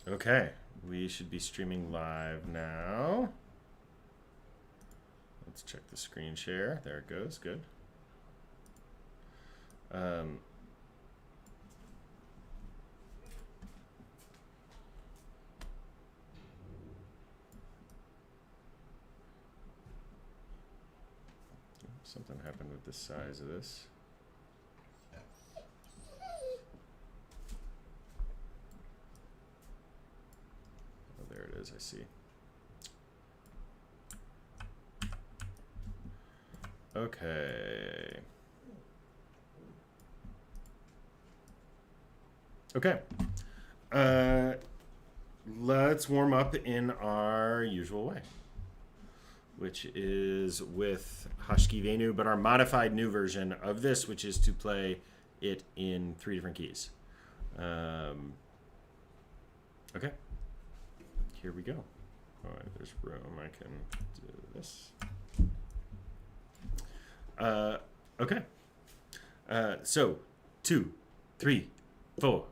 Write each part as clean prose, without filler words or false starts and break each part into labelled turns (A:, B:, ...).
A: Okay, we should be streaming live now. Let's check the screen share. There it goes. Good. Something happened with the size of this. Oh, there it is. I see. Okay. Okay. Let's warm up in our usual way, which is with Hashki Venu, but our modified new version of this, which is to play it in 3 different keys. Okay. Here we go. All right, there's room. I can do this. Okay. So 2, 3, 4.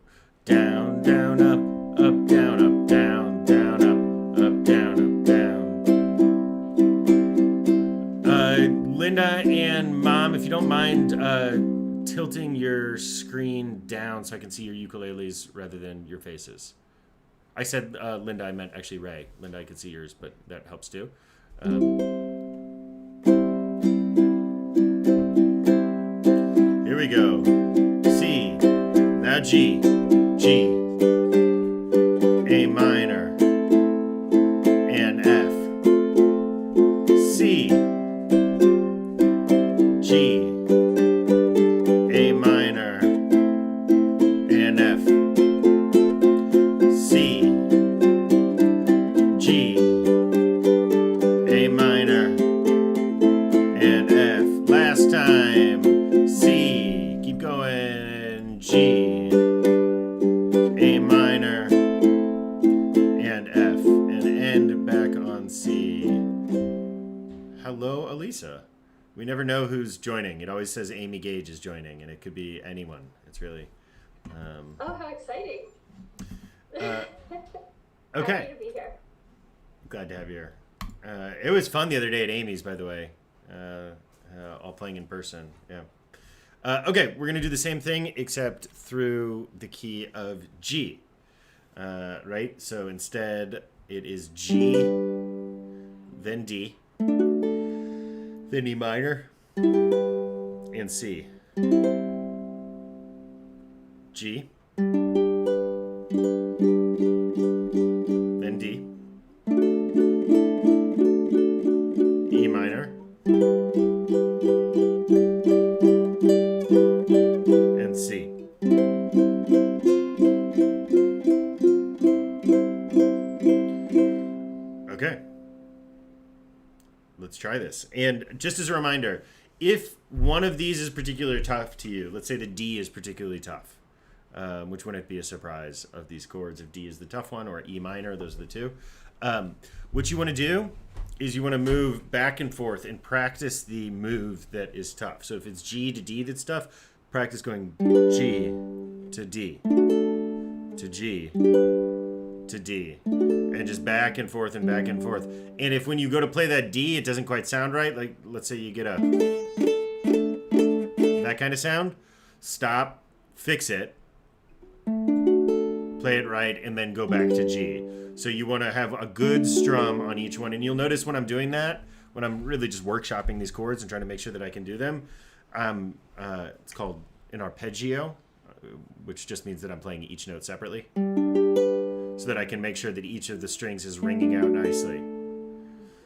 A: Down, down, up, down, up, down, down, up, down, up, down. Linda and Mom, if you don't mind tilting your screen down so I can see your ukuleles rather than your faces. I said Linda, I meant actually Ray. Linda, I could see yours, but that helps too. Here we go. C, now G, G, A minor, and F. C, G, A minor, and F. C, G, A minor, and F. Last time. C, keep going. G, A minor, and F, and end back on C. Hello, Elisa. We never know who's joining. It always says Amy Gage is joining, and it could be anyone. It's really...
B: Oh, how exciting.
A: Okay.
B: Happy to be here.
A: Glad to have you here. It was fun the other day at Amy's, by the way. All playing in person. Yeah. Okay, we're going to do the same thing, except through the key of G. Right? So instead, it is G, then D, then E minor, and C. G, then D, E minor, and C. Okay. Let's try this. And just as a reminder, if one of these is particularly tough to you, let's say the D is particularly tough, which wouldn't be a surprise of these chords if D is the tough one or E minor, those are the two. What you want to do is you want to move back and forth and practice the move that is tough. So if it's G to D that's tough, practice going G to D to G to D, and just back and forth and back and forth. And if when you go to play that D, it doesn't quite sound right, like let's say you get that kind of sound, stop, fix it, play it right, and then go back to G. So you want to have a good strum on each one. And you'll notice when I'm doing that, when I'm really just workshopping these chords and trying to make sure that I can do them, it's called an arpeggio, which just means that I'm playing each note separately, so that I can make sure that each of the strings is ringing out nicely.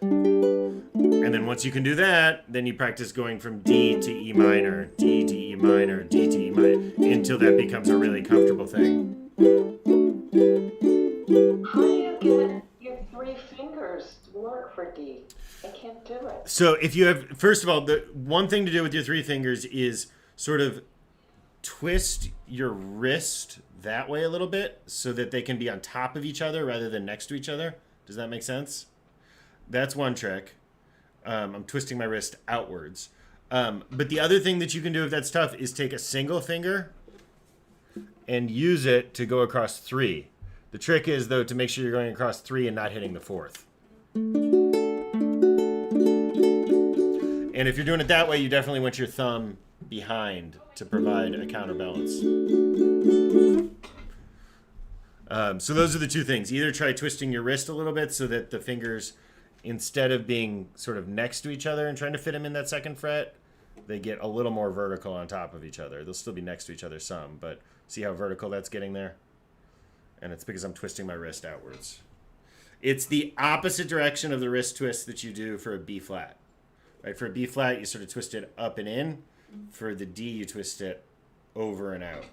A: And then once you can do that, then you practice going from D to E minor, D to E minor, D to E minor, until that becomes a really comfortable thing.
C: How do you get your 3 fingers to work for D? I can't do it.
A: So if you have, first of all, the one thing to do with your 3 fingers is sort of twist your wrist that way a little bit so that they can be on top of each other rather than next to each other. Does that make sense? That's one trick. I'm twisting my wrist outwards. But the other thing that you can do if that's tough is take a single finger and use it to go across 3. The trick is, though, to make sure you're going across 3 and not hitting the 4th. And if you're doing it that way, you definitely want your thumb behind to provide a counterbalance. So those are the two things. Either try twisting your wrist a little bit so that the fingers, instead of being sort of next to each other and trying to fit them in that 2nd fret, they get a little more vertical on top of each other. They'll still be next to each other some, but see how vertical that's getting there? And it's because I'm twisting my wrist outwards. It's the opposite direction of the wrist twist that you do for a B flat. Right? For a B flat, you sort of twist it up and in. For the D, you twist it over and out.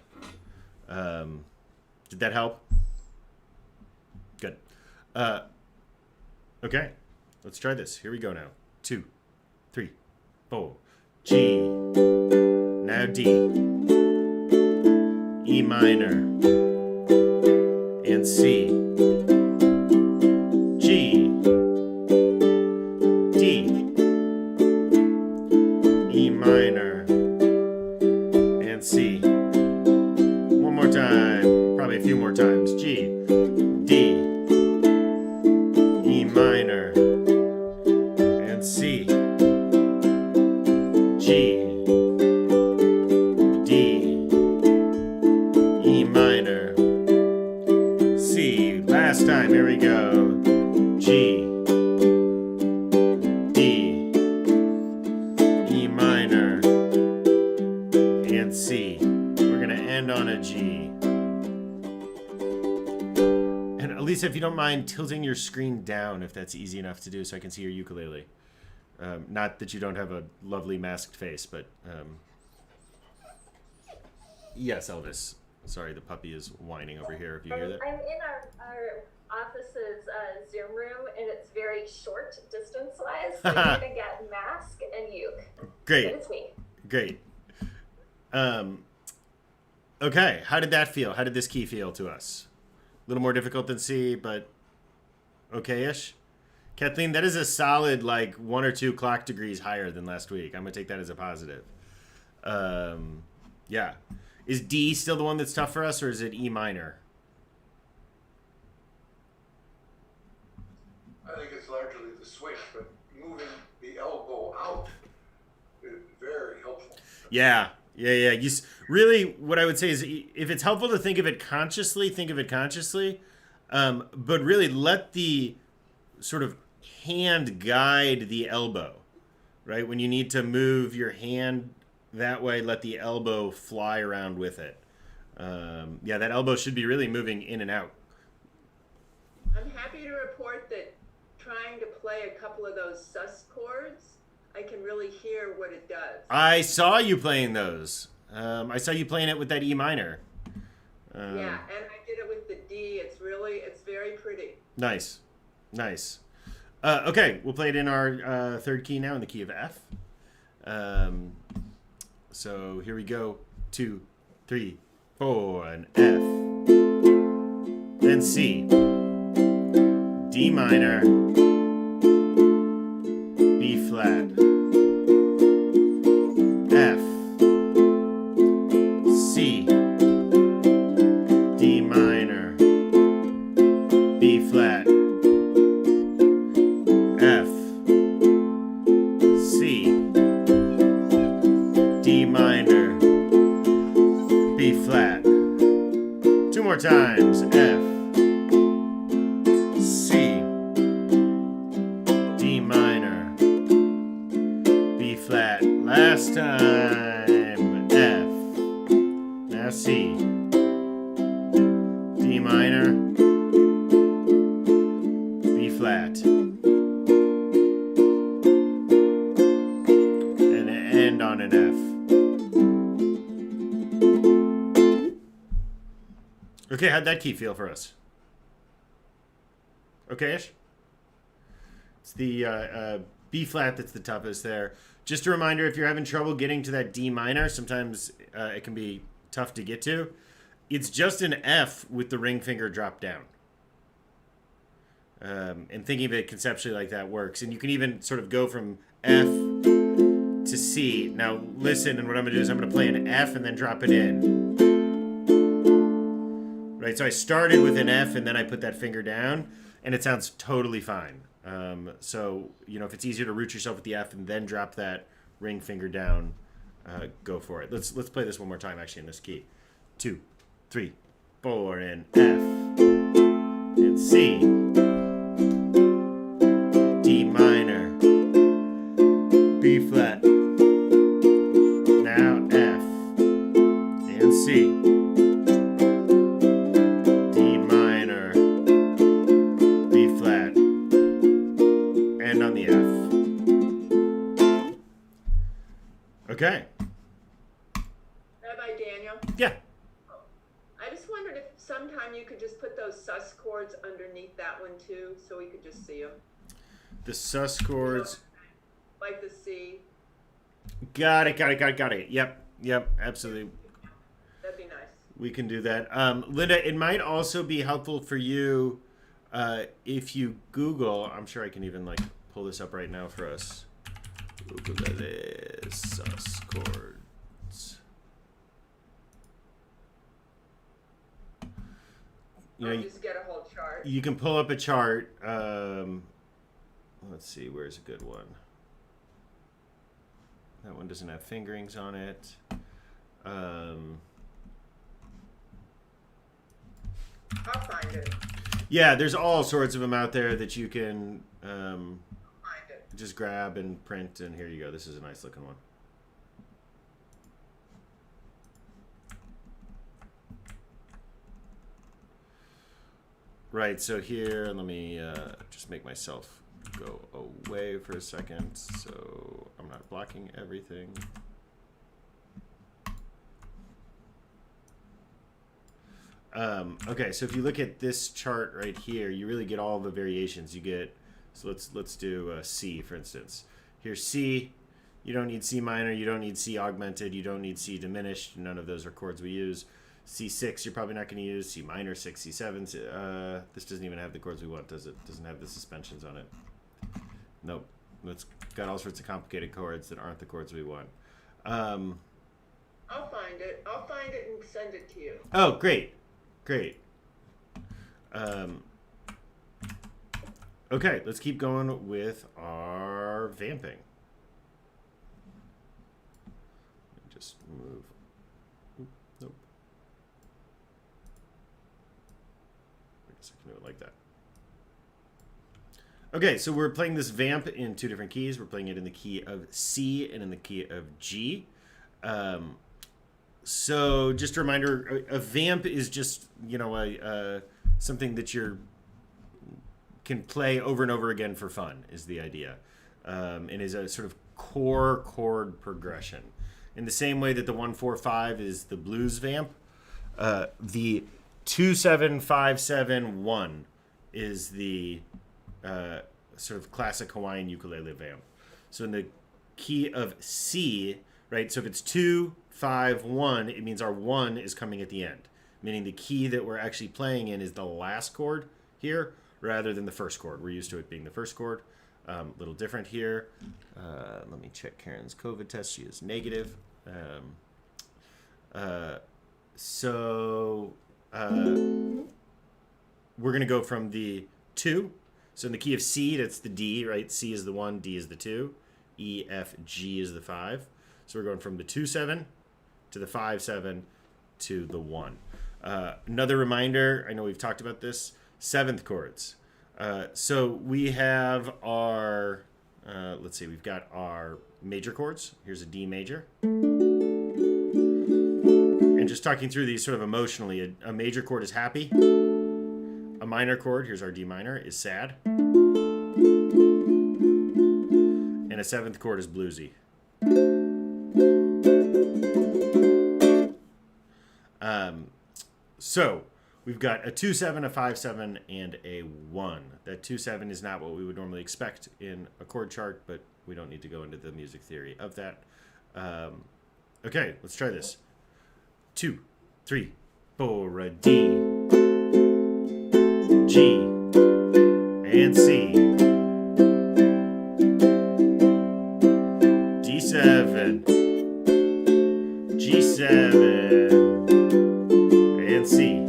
A: Did that help? Good. Okay, let's try this. Here we go now. 2, 3, 4. G. Now D. E minor. And C. G. D. E minor. And C. One more time. Probably a few more times. G. D. E minor. And C. G. D. E minor. C. Last time. Here we go. G. D. E minor. And C. We're going to end on a G. And Elisa, if you don't mind tilting your screen down, if that's easy enough to do, so I can see your ukulele. Not that you don't have a lovely masked face, but yes, Elvis. Sorry, the puppy is whining over here. If you hear that.
B: I'm in our office's Zoom room, and it's very short distance-wise, so you're going to get mask and uke.
A: Great.
B: But it's me.
A: Great. Okay, how did that feel? How did this key feel to us? A little more difficult than C, but okay-ish? Kathleen, that is a solid, like, 1 or 2 clock degrees higher than last week. I'm going to take that as a positive. Yeah. Is D still the one that's tough for us, or is it E minor?
D: I think it's largely the switch, but moving the elbow out is very helpful.
A: Yeah. Really, what I would say is, if it's helpful to think of it consciously, think of it consciously. But really, let the sort of hand guide the elbow, right? When you need to move your hand that way, let the elbow fly around with it. Yeah, that elbow should be really moving in and out.
E: I'm happy to report that trying to play a couple of those sus chords, I can really hear what it does.
A: I saw you playing those. I saw you playing it with that E minor.
E: Yeah, and I did it with the D. It's very pretty.
A: Nice. Okay, we'll play it in our 3rd key now, in the key of F. So here we go. 2, 3, 4, and F. Then C. D minor. B flat. F. C. D minor. B flat. F. C. D minor. B flat. 2 more times. F. C. D minor. B flat. Last time. F. Now C. D minor. B flat. And end on an F. Okay, how'd that key feel for us? Okay-ish? It's the B flat that's the toughest there. Just a reminder, if you're having trouble getting to that D minor, sometimes it can be tough to get to. It's just an F with the ring finger dropped down. And thinking of it conceptually like that works. And you can even sort of go from F to C. Now listen, and what I'm going to do is I'm going to play an F and then drop it in. right? So I started with an F and then I put that finger down, and it sounds totally fine. So, you know, if it's easier to root yourself with the F and then drop that ring finger down, go for it. Let's play this one more time, actually, in this key. 2, 3, 4, and F, and C, D minor, B flat, now F, and C, D minor, B flat, and on the F. Okay.
E: Rabbi Daniel,
A: Yeah.
E: I just wondered if sometime you could just put those sus chords underneath that one too, so we could just see them.
A: The sus chords.
E: Like the C.
A: Got it. Yep, absolutely.
E: That'd be nice.
A: We can do that. Linda, it might also be helpful for you if you Google, I'm sure I can even like pull this up right now for us. Ukulele sus chords. You know,
E: Just get a whole chart.
A: you can pull up a chart. Let's see, where's a good one? That one doesn't have fingerings on it.
E: I'll find it.
A: Yeah, there's all sorts of them out there that you can
E: Find it.
A: just grab and print, and here you go. This is a nice looking one. Right, so here, let me just make myself go away for a second so I'm not blocking everything. Okay, so if you look at this chart right here, you really get all the variations. You get, so let's do C, for instance. Here's C. You don't need C minor. You don't need C augmented. You don't need C diminished. None of those are chords we use. C6 you're probably not going to use. C minor 6, C7. This doesn't even have the chords we want, does it? Doesn't have the suspensions on it. Nope. It's got all sorts of complicated chords that aren't the chords we want.
E: I'll find it. I'll find it and send it to you.
A: Oh, great. Okay, let's keep going with our vamping. Let me just move. Nope. I guess I can do it like that. Okay, so we're playing this vamp in two different keys. We're playing it in the key of C and in the key of G. So just a reminder, a vamp is just, you know, something that you can play over and over again for fun is the idea. And is a sort of core chord progression. In the same way that the 1-4-5 is the blues vamp, the 2-7-5-7-1 is the sort of classic Hawaiian ukulele vamp. So in the key of C, right? So if it's 2-5-1, it means our 1 is coming at the end, meaning the key that we're actually playing in is the last chord here rather than the first chord. We're used to it being the first chord. A little different here. Let me check Karen's COVID test. She is negative. So we're going to go from the 2. So in the key of C, that's the D, right? C is the 1, D is the 2. E, F, G is the 5. So we're going from the 2-7 to the 5-7 to the 1. Another reminder, I know we've talked about this, 7th chords. So we have our, let's see, we've got our major chords. Here's a D major. And just talking through these sort of emotionally, a major chord is happy. A minor chord, here's our D minor, is sad. And a 7th chord is bluesy. So we've got a 2-7, a 5-7, and a 1. That 2-7 is not what we would normally expect in a chord chart, but we don't need to go into the music theory of that. Okay, let's try this. 2, 3, 4, a D, G, and C, D7, G7, and C,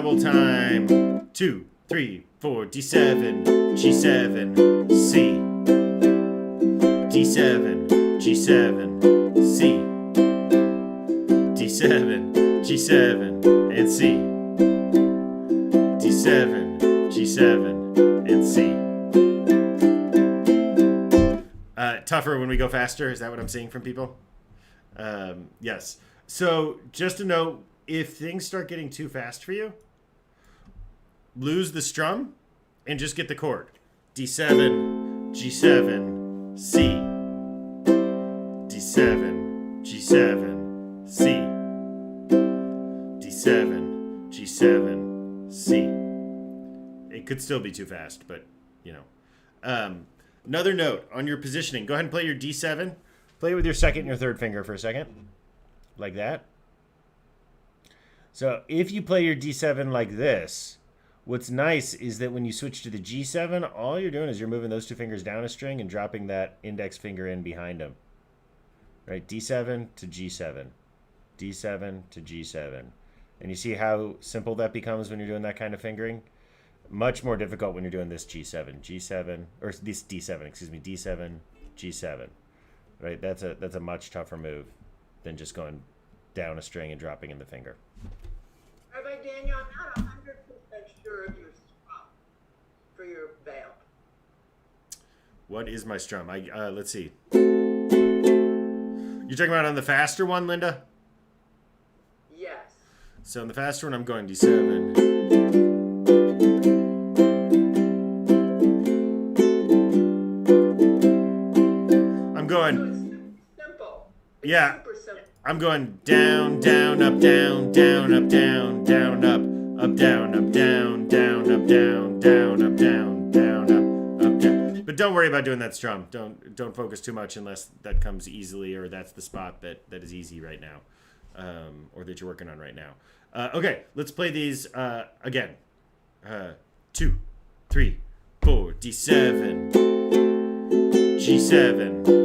A: double time. 2, 3, 4, D7, G7, C. D7, G7, C. D7, G7, and C. D7, G7, and C. Tougher when we go faster. Is that what I'm seeing from people? Yes. So just to note, if things start getting too fast for you, lose the strum and just get the chord. D7, G7, C. D7, G7, C. D7, G7, C. It could still be too fast, but, you know. Another note on your positioning. Go ahead and play your D7. Play it with your second and your third finger for a second. Like that. So if you play your D7 like this, what's nice is that when you switch to the G7, all you're doing is you're moving those two fingers down a string and dropping that index finger in behind them. Right? D7 to G7. D7 to G7. And you see how simple that becomes when you're doing that kind of fingering? Much more difficult when you're doing this G7, or this D7, excuse me, D7, G7, right? That's a much tougher move than just going down a string and dropping in the finger.
E: Rabbi Daniel, I'm not 100% sure of your strum for your veil.
A: What is my strum? Let's see. You're talking about on the faster one, Linda?
E: Yes.
A: So on the faster one, I'm going D7. Going,
E: simple.
A: Yeah,
E: super simple.
A: I'm going down, down, up, down, down, up, down, down, up, down, up, down, down, up, down, down, up, down, down, up, down. But don't worry about doing that strum. Don't focus too much unless that comes easily or that's the spot that is easy right now, or that you're working on right now. Okay, let's play these again. 2, 3, 4, D7, G7.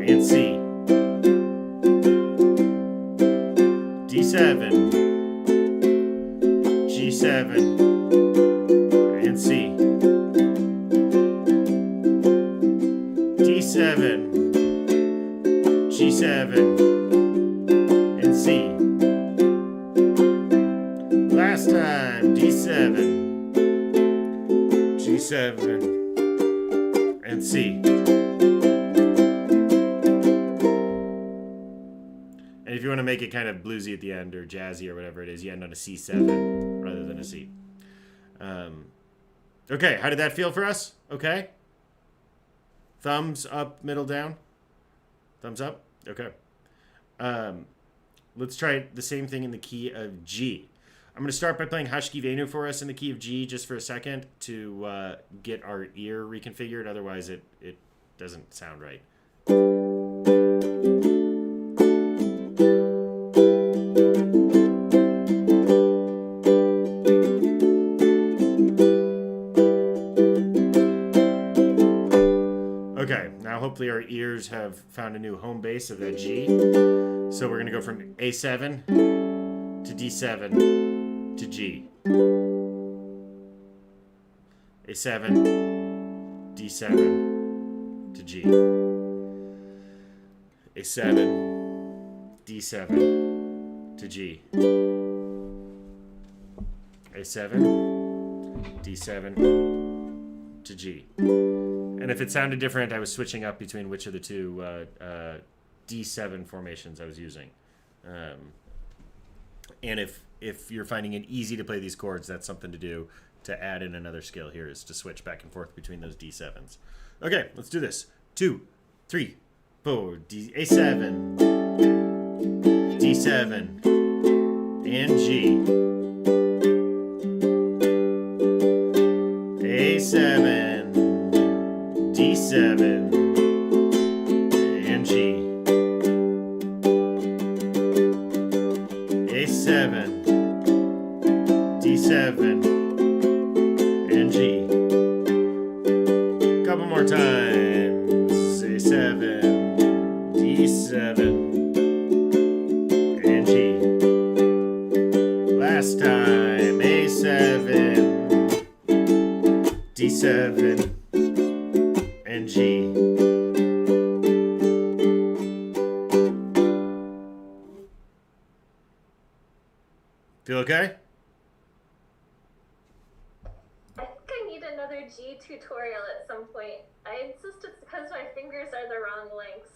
A: And C. D7, G7, and C. D7, G7, and C. Last time, D7, G7, and C. And if you want to make it kind of bluesy at the end or jazzy or whatever it is, you end on a C7 rather than a C. Okay, how did that feel for us? Okay? Thumbs up, middle down? Thumbs up? Okay. Let's try the same thing in the key of G. I'm going to start by playing Hashki Venu for us in the key of G just for a second to get our ear reconfigured. Otherwise, it doesn't sound right. Okay, now hopefully our ears have found a new home base of that G. So we're going to go from A7 to D7 to G. A7, D7 to G. A7, D7 to G. A7, D7 to G. And if it sounded different, I was switching up between which of the two D7 formations I was using. And if you're finding it easy to play these chords, that's something to do to add in another skill here, is to switch back and forth between those D7s. Okay, let's do this. 2, 3, 4, A7, D7, and G. A7, D7, and G. A7, D7, and G. Couple more times. A7, D7, and G. Last time. Feel okay?
B: I think I need another G tutorial at some point. I insist it's because my fingers are the wrong lengths.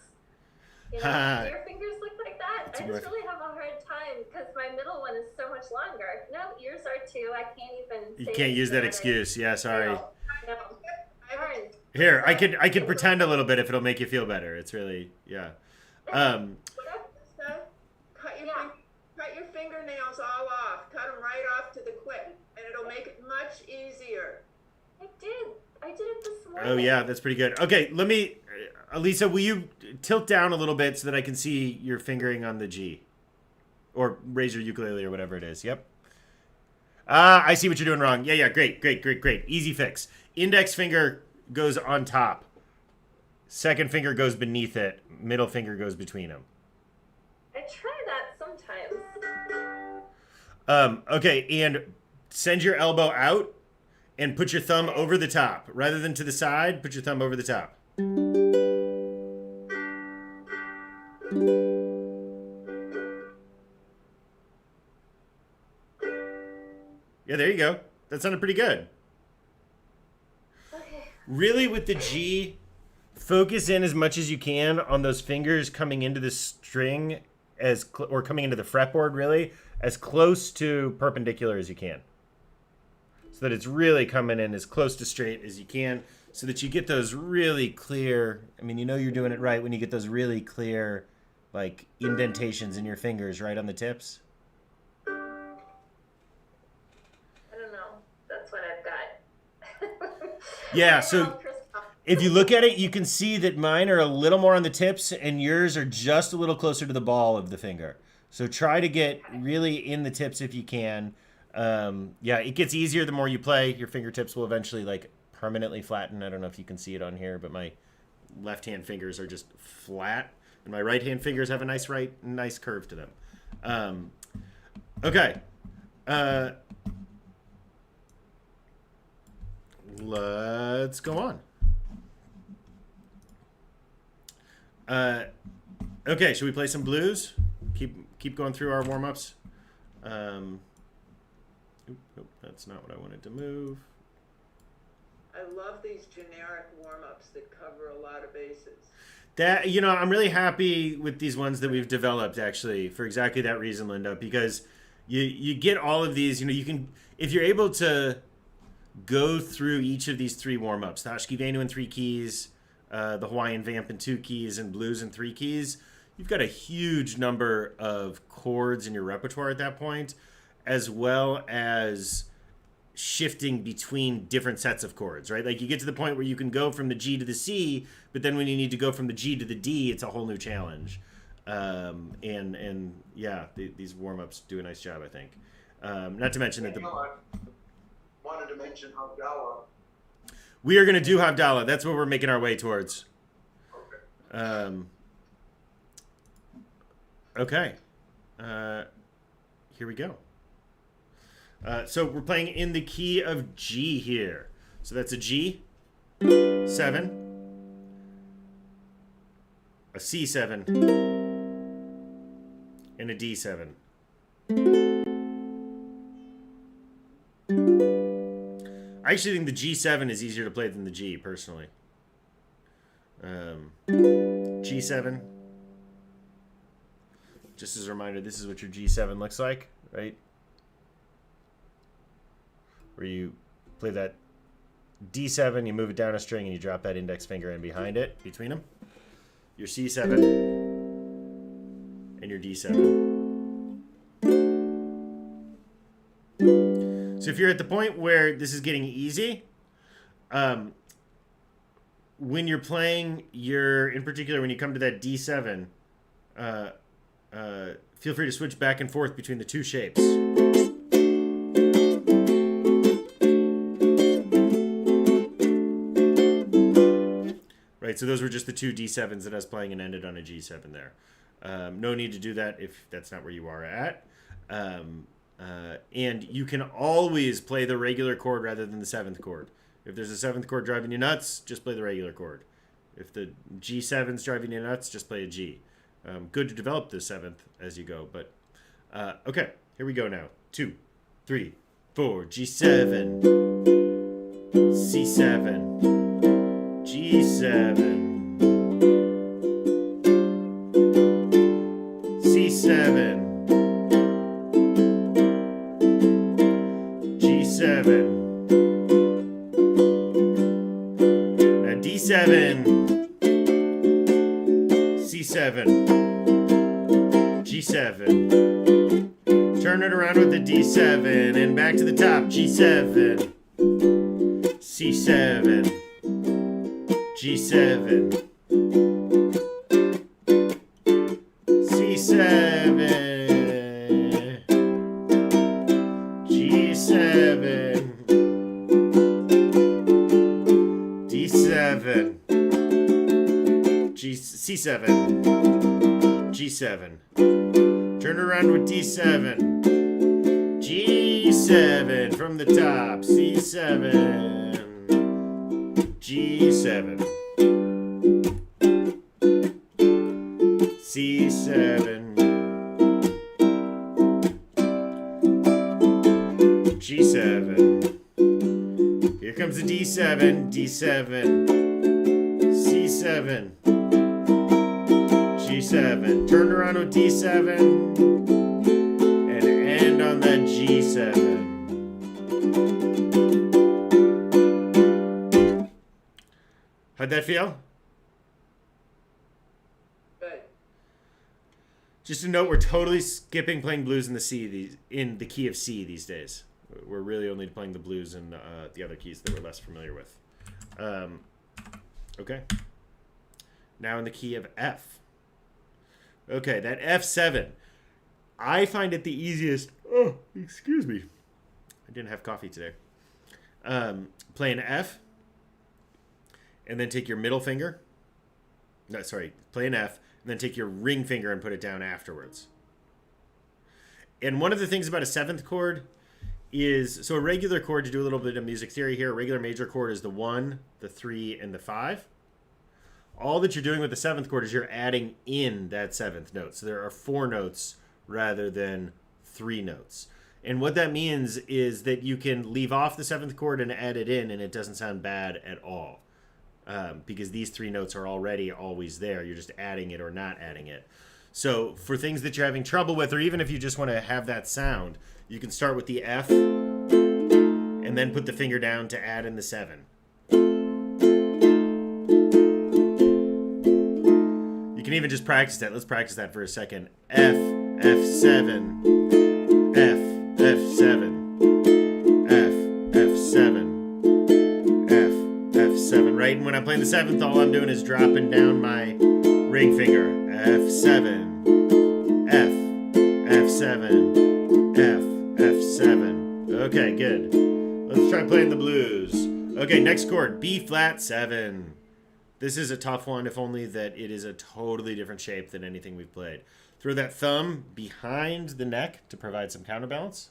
B: You know, do your fingers look like that? I just really have a hard time because my middle one is so much longer. No, yours are too. I can't even.
A: You can't use that excuse. Yeah, sorry.
B: No. Darn.
A: Here, I could pretend a little bit if it'll make you feel better. It's really, yeah.
E: Cut your fingernails all off. Cut them right off to the quick, and it'll make it much easier.
B: I did it this morning.
A: Oh yeah, that's pretty good. Okay, let me, Elisa, will you tilt down a little bit so that I can see your fingering on the G, or raise your ukulele or whatever it is. Yep. I see what you're doing wrong. Yeah, great. Easy fix. Index finger goes on top. Second finger goes beneath it. Middle finger goes between them.
B: I try that sometimes.
A: Okay, and send your elbow out and put your thumb over the top. Rather than to the side, put your thumb over the top. Yeah, there you go. That sounded pretty good.
B: Okay.
A: Really, with the G, focus in as much as you can on those fingers coming into the string or coming into the fretboard, really, as close to perpendicular as you can. So that it's really coming in as close to straight as you can, so that you get those really clear, I mean, you know you're doing it right when you get those really clear, like, indentations in your fingers right on the tips.
B: I don't know. That's what I've got.
A: Yeah, so if you look at it, you can see that mine are a little more on the tips and yours are just a little closer to the ball of the finger. So try to get really in the tips if you can. Yeah, it gets easier the more you play. Your fingertips will eventually like permanently flatten. I don't know if you can see it on here, but my left hand fingers are just flat and my right hand fingers have a nice curve to them. Okay. Let's go on. Okay, should we play some blues? Keep going through our warm-ups. Nope, that's not what I wanted to move.
E: I love these generic warm-ups that cover a lot of bases.
A: That, you know, I'm really happy with these ones that we've developed, actually, for exactly that reason, Linda, because you get all of these, you know, you can, if you're able to go through each of these three warm-ups, the Hashki Venu in 3 keys, the Hawaiian Vamp in 2 keys, and blues in 3 keys, you've got a huge number of chords in your repertoire at that point, as well as shifting between different sets of chords, right? Like you get to the point where you can go from the G to the C, but then when you need to go from the G to the D, it's a whole new challenge. And yeah, these warm-ups do a nice job, I think. Not to mention that
D: I wanted to mention Havdalah.
A: we are going to do Havdalah. That's what we're making our way towards.
D: Okay.
A: Okay. Here we go. So we're playing in the key of G here. So that's a G, 7, a C7, and a D7. I actually think the G7 is easier to play than the G, personally. G7. Just as a reminder, this is what your G7 looks like, right? Where you play that D7, you move it down a string, and you drop that index finger in behind it, between them. Your C7 and your D7. So if you're at the point where this is getting easy, when you're playing in particular, when you come to that D7, feel free to switch back and forth between the two shapes. Right, so those were just the two D7s that I was playing and ended on a G7 there. No need to do that if that's not where you are at. And you can always play the regular chord rather than the 7th chord. If there's a 7th chord driving you nuts, just play the regular chord. If the G7's driving you nuts, just play a G. Good to develop the 7th as you go, but Okay, here we go now. 2, 3, 4, G7, C7, G7, C7, G7, now D7, C7, G7, turn it around with the D7 and back to the top, G7, C7, G7, C7, G7, D7, C7, G7, turn it around with D7, G7 from the top, C7, G7, C7, G7, here comes the D7, D7, C7, G7, turn around with D7, and end on that G7. How'd that feel?
E: Good.
A: Just a note, we're totally skipping playing blues in the key of C these days. We're really only playing the blues in the other keys that we're less familiar with. Okay. Now in the key of F. Okay, that F7. I find it the easiest. Oh, excuse me. I didn't have coffee today. Play an F. And then take your middle finger. No, sorry. Play an F. And then take your ring finger and put it down afterwards. And one of the things about a seventh chord is, so a regular chord, to do a little bit of music theory here, a regular major chord is the 1, the 3, and the 5. All that you're doing with the seventh chord is you're adding in that seventh note. So there are 4 notes rather than 3 notes. And what that means is that you can leave off the seventh chord and add it in, and it doesn't sound bad at all. Because these 3 notes are already always there. You're just adding it or not adding it. So for things that you're having trouble with, or even if you just want to have that sound, you can start with the F and then put the finger down to add in the 7. You can even just practice that. Let's practice that for a second. F, F7, F, F7, F, F7, F, F7, right? And when I'm playing the 7th, all I'm doing is dropping down my ring finger. F7, F, F7, F, F7. Okay, good. Let's try playing the blues. Okay, next chord, B flat 7. This is a tough one, if only that it is a totally different shape than anything we've played. Throw that thumb behind the neck to provide some counterbalance.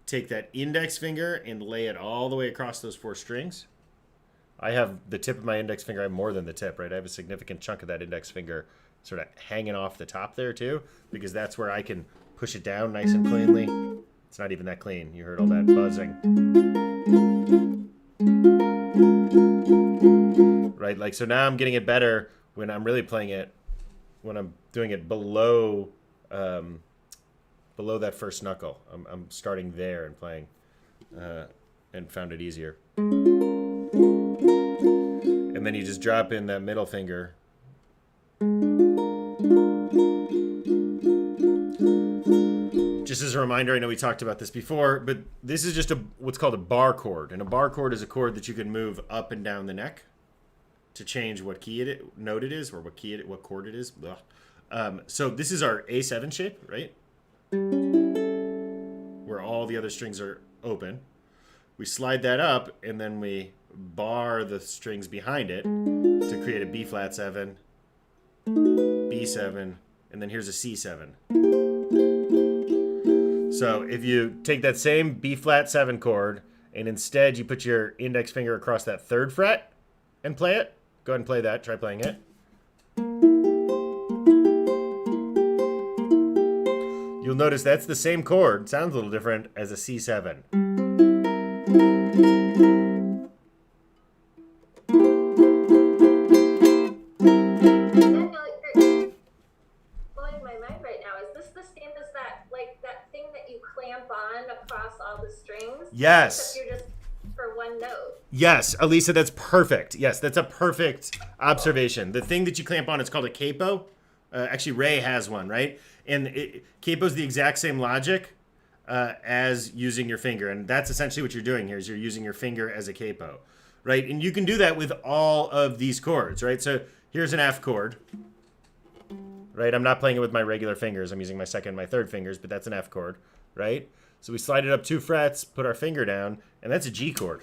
A: Take that index finger and lay it all the way across those 4 strings. I have the tip of my index finger, I have more than the tip, right? I have a significant chunk of that index finger sort of hanging off the top there too, because that's where I can push it down nice and cleanly. It's not even that clean. You heard all that buzzing. Right, like, so now I'm getting it better when I'm really playing it, when I'm doing it below below that first knuckle. I'm starting there and playing, and found it easier. And then you just drop in that middle finger. Just as a reminder, I know we talked about this before, but this is just what's called a bar chord. And a bar chord is a chord that you can move up and down the neck to change what key note it is, or what chord it is. So this is our A7 shape, right? Where all the other strings are open. We slide that up, and then we bar the strings behind it to create a B flat 7, B7, and then here's a C7. So if you take that same B flat 7 chord, and instead you put your index finger across that 3rd fret and play it, go ahead and play that. Try playing it. you'll notice that's the same chord, sounds a little different, as a C7.
B: Daniel, you're blowing my mind right now. Is this the same as that, like, that thing that you clamp on across all the strings?
A: Yes.
B: Except you're just for one note.
A: Yes, Elisa, that's perfect. Yes, that's a perfect observation. The thing that you clamp on is called a capo. Actually, Ray has one, right? And capo's the exact same logic as using your finger. And that's essentially what you're doing here is you're using your finger as a capo, right? And you can do that with all of these chords, right? So here's an F chord, right? I'm not playing it with my regular fingers. I'm using my second and my third fingers, but that's an F chord, right? So we slide it up 2 frets, put our finger down, and that's a G chord.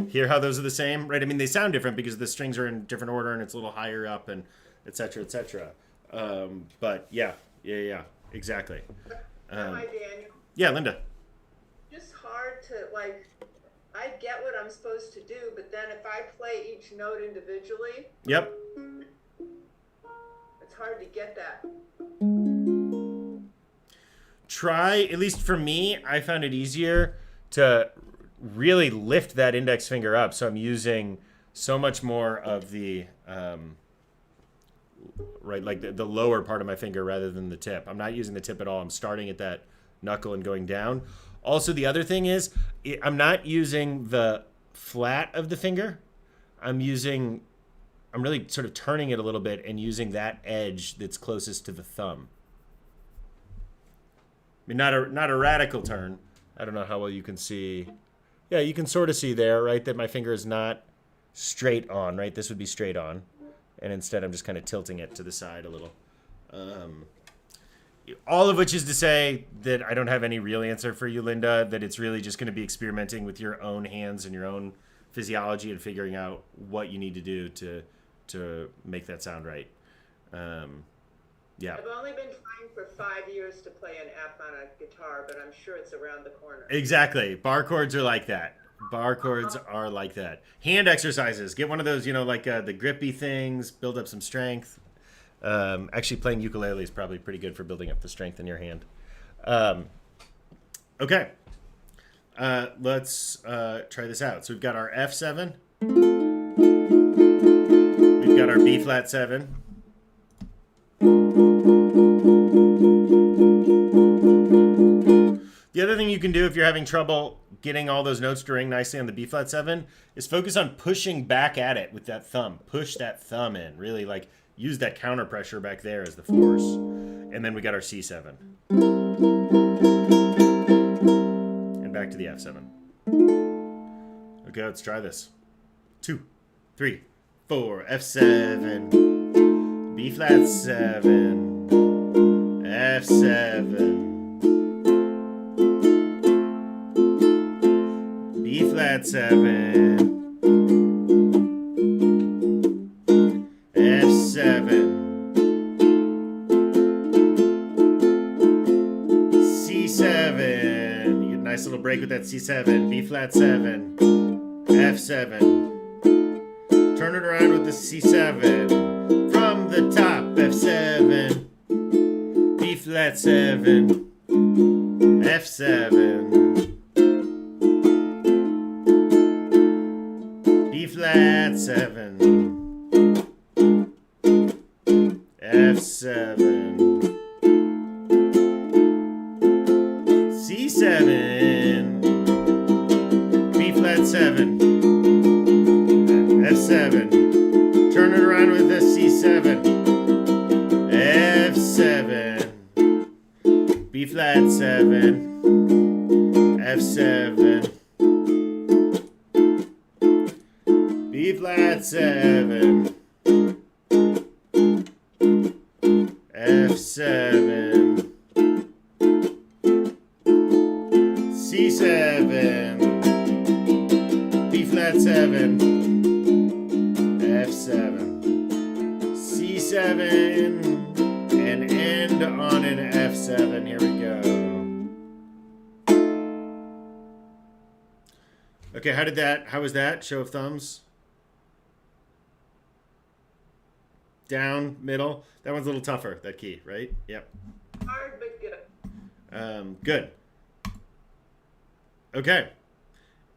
A: Hear how those are the same, right? I mean, they sound different because the strings are in different order and it's a little higher up and et cetera, et cetera. But yeah, exactly.
E: Hi, Daniel.
A: Yeah, Linda.
E: Just hard to, like, I get what I'm supposed to do, but then if I play each note individually,
A: Yep.
E: it's hard to get that.
A: Try, at least for me, I found it easier to really lift that index finger up. So I'm using so much more of the, right, like the lower part of my finger rather than the tip. I'm not using the tip at all. I'm starting at that knuckle and going down. Also, the other thing is I'm not using the flat of the finger. I'm really sort of turning it a little bit and using that edge that's closest to the thumb. I mean, not a radical turn. I don't know how well you can see. Yeah, you can sort of see there, right, that my finger is not straight on, right? This would be straight on. And instead, I'm just kind of tilting it to the side a little. All of which is to say that I don't have any real answer for you, Linda, that it's really just going to be experimenting with your own hands and your own physiology and figuring out what you need to do to make that sound right. Yeah.
E: I've only been trying for 5 years to play an F on a guitar, but I'm sure it's around the corner.
A: Exactly. Bar chords are like that. Bar chords are like that. Hand exercises. Get one of those, like the grippy things. Build up some strength. Actually, playing ukulele is probably pretty good for building up the strength in your hand. Okay. Let's try this out. So we've got our F7. We've got our B flat 7. The other thing you can do if you're having trouble getting all those notes to ring nicely on the B flat 7 is focus on pushing back at it with that thumb. Push that thumb in. Really, like, use that counter pressure back there as the force. And then we got our C7. And back to the F7. Okay, let's try this. 2, 3, 4, F7, B flat 7, F7, B flat 7, F7, C7. You get a nice little break with that C7, B flat 7, F7. Turn it around with the C7 from the top, F7, B flat 7, F7, B flat 7, F7, C7, B flat 7, F7. Turn it around with a C7, F7, B flat 7, F7, B flat 7, F7, C7, B flat 7, F7, C7, and end on an F7. Here we go. Okay, how was that? Show of thumbs. down, middle. That one's a little tougher, that key, right? Yep.
E: Hard but good.
A: Good. Okay.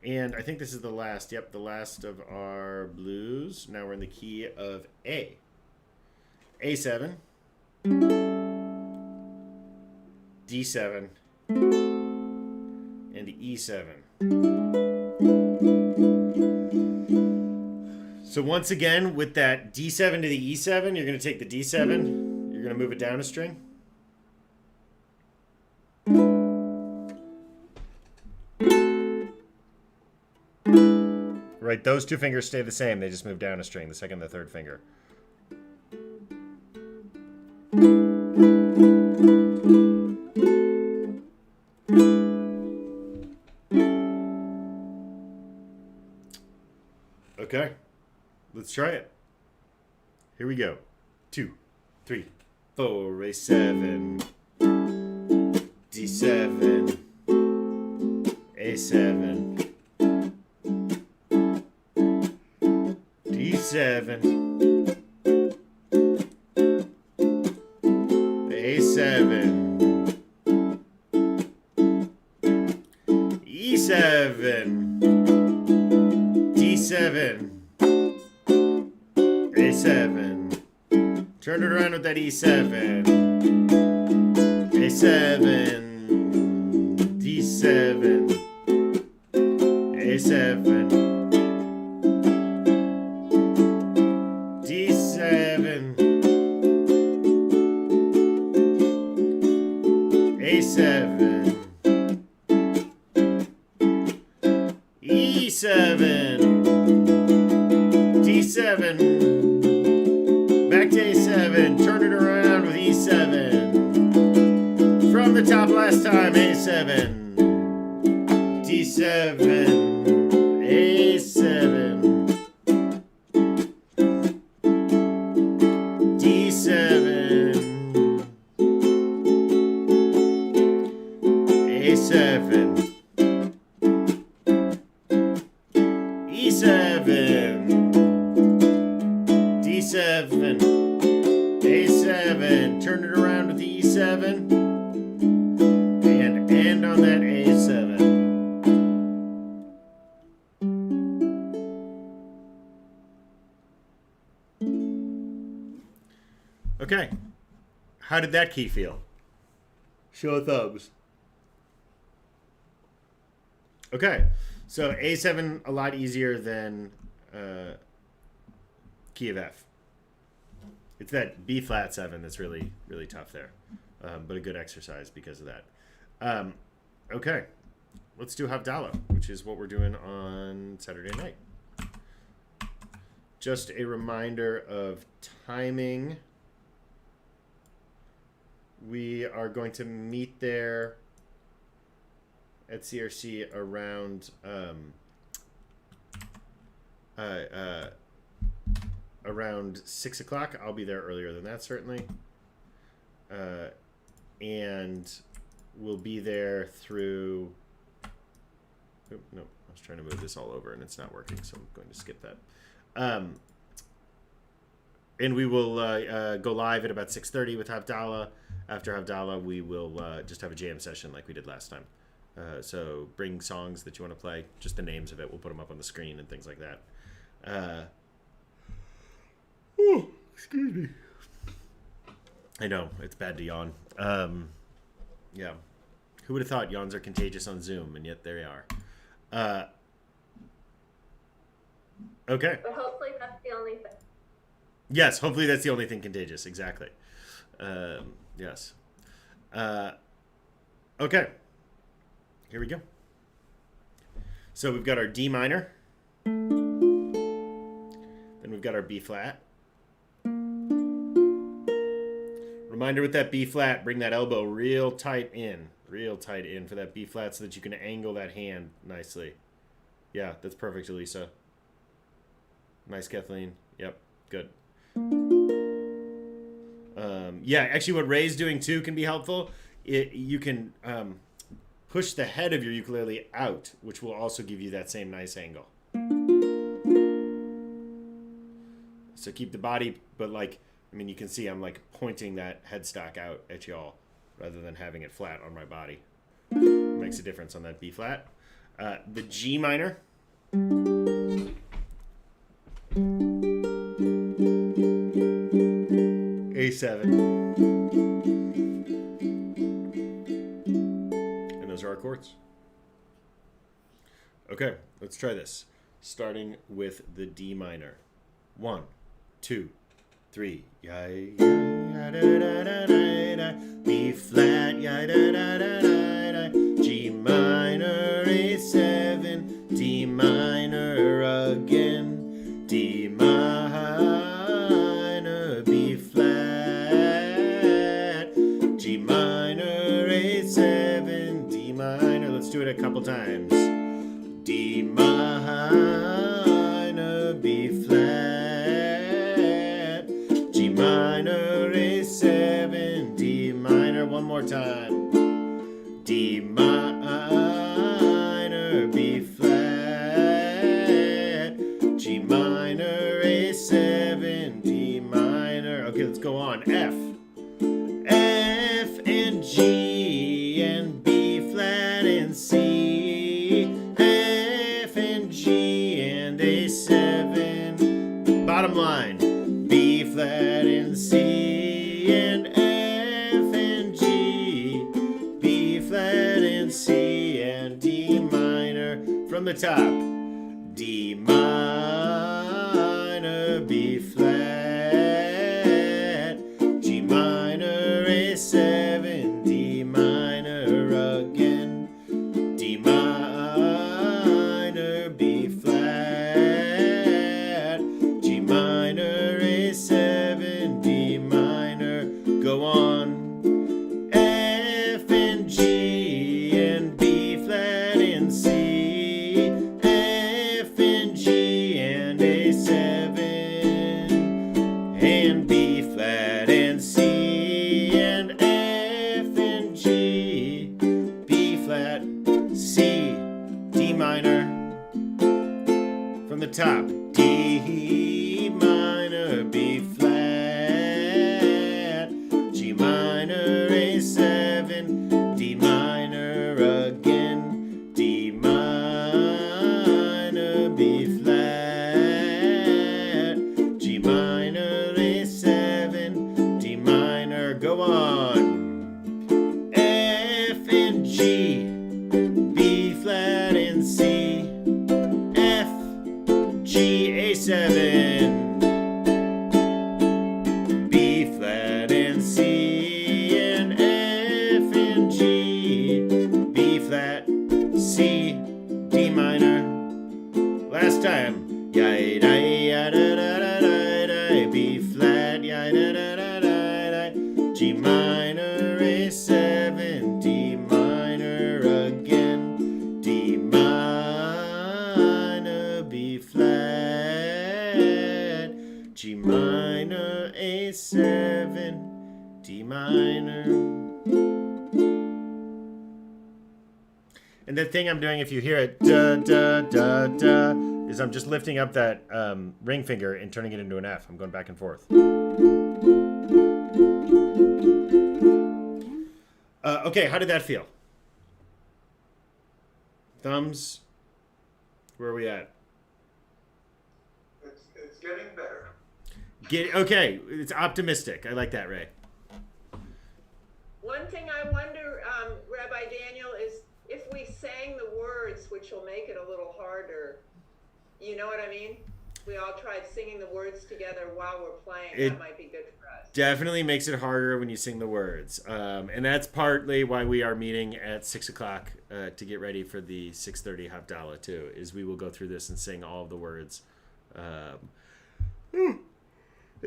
A: And I think this is the last. Yep, the last of our blues. Now we're in the key of A. A7. D7. And E7. So once again, with that D7 to the E7, you're going to take the D7. You're going to move it down a string. Right, those two fingers stay the same. They just move down a string, the second and the third finger. Okay, let's try it. Here we go. 2, 3, 4, A7, D7, A7, D7, A7, E7, D7, A7. Turn it around with that E7. A7, D7, A7, D7, A7, E7, D7, back to A7, turn it around with E7. From the top last time, A7, D7, A7, D7, A7, E7, D7, A7, turn it around with the E7, and end on that A7. Okay, how did that key feel? Show of thumbs. Okay, so A7 a lot easier than key of F. It's that B flat 7 that's really, really tough there, but a good exercise because of that. Okay, let's do Havdalah, which is what we're doing on Saturday night. Just a reminder of timing. We are going to meet there at CRC around around 6 o'clock. I'll be there earlier than that, certainly. And we'll be there through... Oh, no, I was trying to move this all over and it's not working, so I'm going to skip that. And we will go live at about 6:30 with Havdalah. After Havdalah, we will just have a jam session like we did last time. So bring songs that you want to play, just the names of it. We'll put them up on the screen and things like that. Oh, excuse me. I know, it's bad to yawn. Yeah. Who would have thought yawns are contagious on Zoom, and yet there they are. Okay.
B: But hopefully that's the only thing.
A: Yes, hopefully that's the only thing contagious. Exactly. Yes. Okay. Here we go. So we've got our D minor. Then we've got our B flat. Reminder with that B flat, bring that elbow real tight in for that B flat so that you can angle that hand nicely. Yeah, that's perfect, Elisa. Nice, Kathleen. Yep, good. Yeah, actually what Ray's doing too can be helpful. You can push the head of your ukulele out, which will also give you that same nice angle. So keep the body, but like I mean, you can see I'm like pointing that headstock out at y'all rather than having it flat on my body. Makes a difference on that B flat. The G minor. A7. And those are our chords. Okay, let's try this. Starting with the D minor. 1, 2, 3. Ya ya da da da da da. B flat ya da da da da da. G minor A7. D minor again. D minor B flat. G minor A7. D minor. Let's do it a couple times. D minor B flat. G minor A7. D minor. One more time. D minor B flat. G minor A7. D minor. Okay, let's go on. F. F and G and B flat and C. F and G and A7. Bottom line. B flat and C and F and G. B flat and C and D minor. From the top. D minor B flat. G minor A7. D minor again. D minor B flat. G minor A7. D minor. Go on. F and G and B flat and C. F and G and A7. And B flat and C. And F and G. B flat, C. D minor. From the top. D minor B flat. G minor A7. D minor again. D minor B flat. G minor A7. D minor. Go on. F and G. B flat and C. F, G, A7. B flat and C and F and G. B flat, C, D minor. Last time. Ya da ya da da da da da. B flat ya da da da da da. G minor A7. D minor again. D minor B flat. G minor A7. D minor. And the thing I'm doing, if you hear it, da da da da, is I'm just lifting up that ring finger and turning it into an F. I'm going back and forth. Okay, how did that feel? Thumbs. Where are we at?
D: It's getting better.
A: Okay, it's optimistic. I like that, Ray.
E: One thing I wonder, Rabbi Daniel, is if we sang the words, which will make it a little harder. You know what I mean? We all tried singing the words together while we're playing. That might be good for us.
A: Definitely makes it harder when you sing the words. And that's partly why we are meeting at 6 o'clock to get ready for the 6:30 Havdalah, too, is we will go through this and sing all of the words.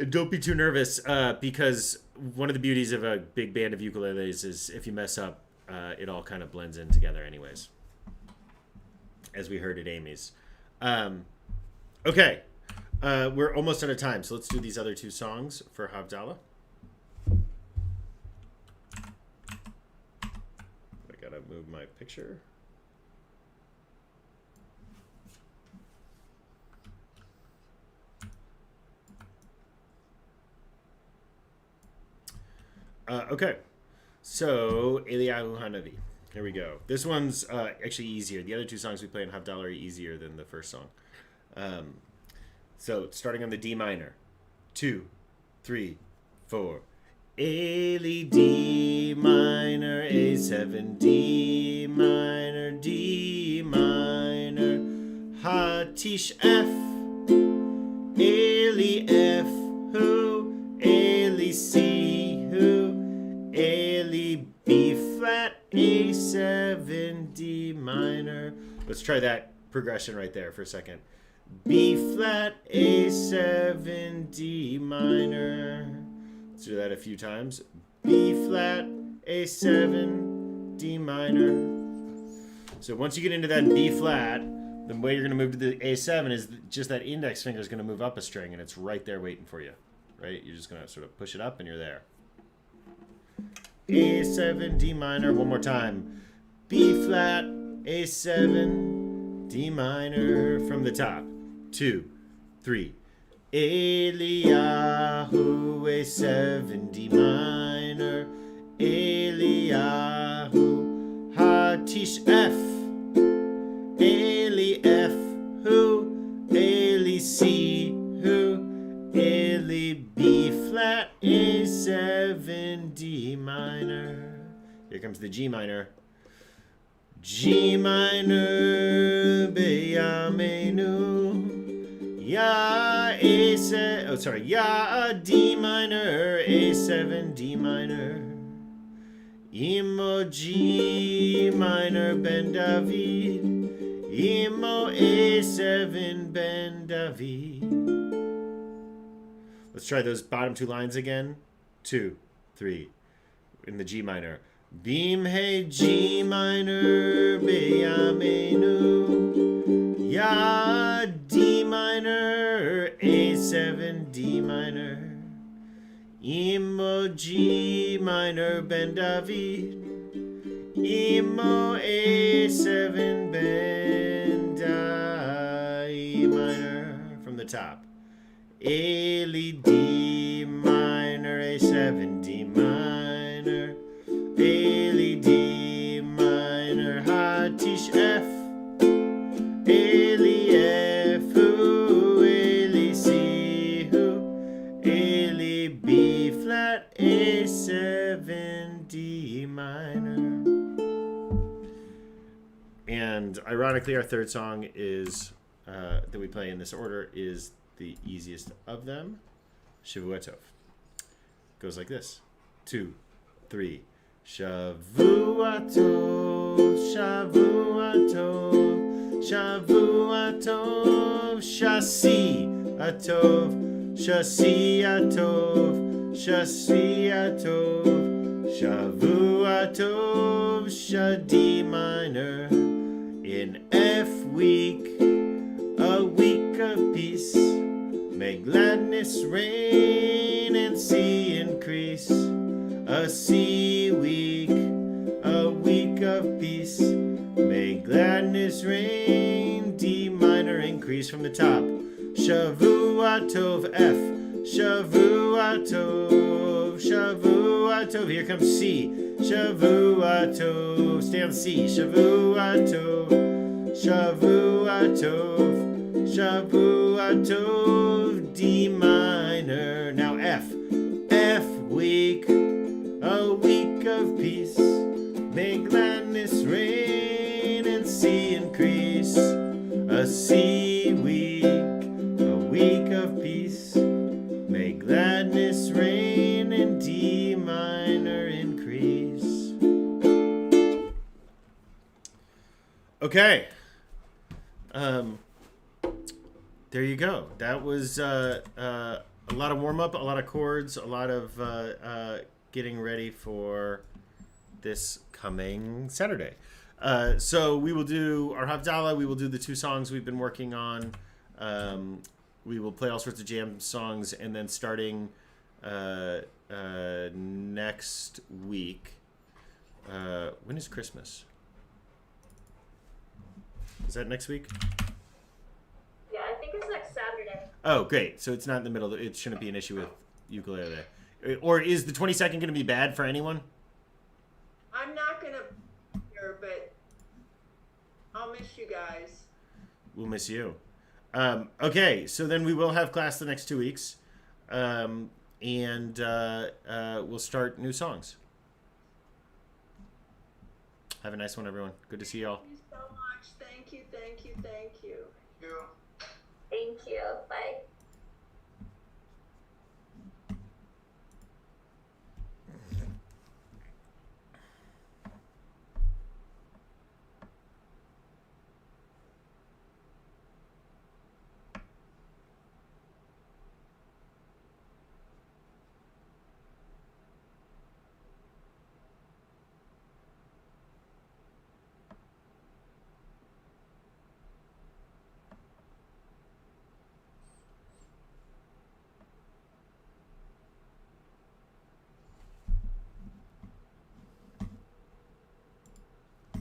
A: Don't be too nervous, because one of the beauties of a big band of ukuleles is if you mess up, it all kind of blends in together anyways, as we heard at Amy's. Okay, we're almost out of time, so let's do these other two songs for Havdalah. I gotta move my picture. Okay. So, Eliyahu Hanavi. Here we go. This one's actually easier. The other two songs we play in Havdalah are easier than the first song. So, starting on the D minor. 2, 3, 4. Eli, D minor, A7, D minor, D minor, Hatish, F, Eli, F, who, Eli, C, who, Eli, B flat, A7, D minor. Let's try that progression right there for a second. B flat, A7, D minor. Let's do that a few times. B flat, A7, D minor. So once you get into that B flat, the way you're going to move to the A7 is just that index finger is going to move up a string, and it's right there waiting for you. Right? You're just going to sort of push it up, and you're there. A7, D minor. One more time. B flat, A7, D minor from the top. 2, 3. Eliyahu, A7, D minor, Eliyahu, Hatish, F, Eli, F, who, Eli, C, who, Eli, B flat, A7, D minor. Here comes the G minor. G minor, Beyamenu. Ya A7, oh sorry, Ya D minor, A7 D minor, Imo G minor Ben David, Imo A7 Ben David. Let's try those bottom two lines again. 2, 3, in the G minor. Beam Hey G minor, Beyamenu, Ya D minor, A7 D minor, Imo G minor Ben David, Imo A7 Ben Da minor from the top, Eli D minor, A7 D minor, Eli D minor, Hatish F, Eli F, who, Eli C, who, Eli B flat, A7 D minor. And ironically, our third song is that we play in this order is the easiest of them, Shavuatov. Goes like this: 2, 3. Shavuatov, Shavuatov, Shavuatov, Shasi Atov, Shasi Atov, Shasi Atov, Shavuatov, Shadi minor, in F week, a week of peace, may gladness reign and C increase, a C week, a week of peace, may gladness reign, D minor increase from the top, Shavuatov, F, Shavuatov, Shavuatov, here comes C, Shavuatov, stay on C, Shavuatov, Shavuatov, Shavuatov, D minor, now F, F week, a week of peace, may gladness reign and C increase, a C week, a week of peace, may gladness reign and D minor increase. Okay. There you go. That was a lot of warm-up, a lot of chords, a lot of getting ready for this coming Saturday. So we will do our Havdalah. We will do the two songs we've been working on. We will play all sorts of jam songs, and then starting next week. When is Christmas? Is that next week?
B: Yeah, I think it's next Saturday.
A: Oh, great. So it's not in the middle. It shouldn't be an issue with ukulele. Or is the 22nd going to be bad for anyone?
E: I'm not gonna be here, but I'll miss you guys.
A: We'll miss you. Okay, so then we will have class the next 2 weeks. And we'll start new songs. Have a nice one, everyone. Good to see y'all.
E: Thank you so much. Thank you, thank you, thank you.
D: Yeah.
B: Thank you. Bye.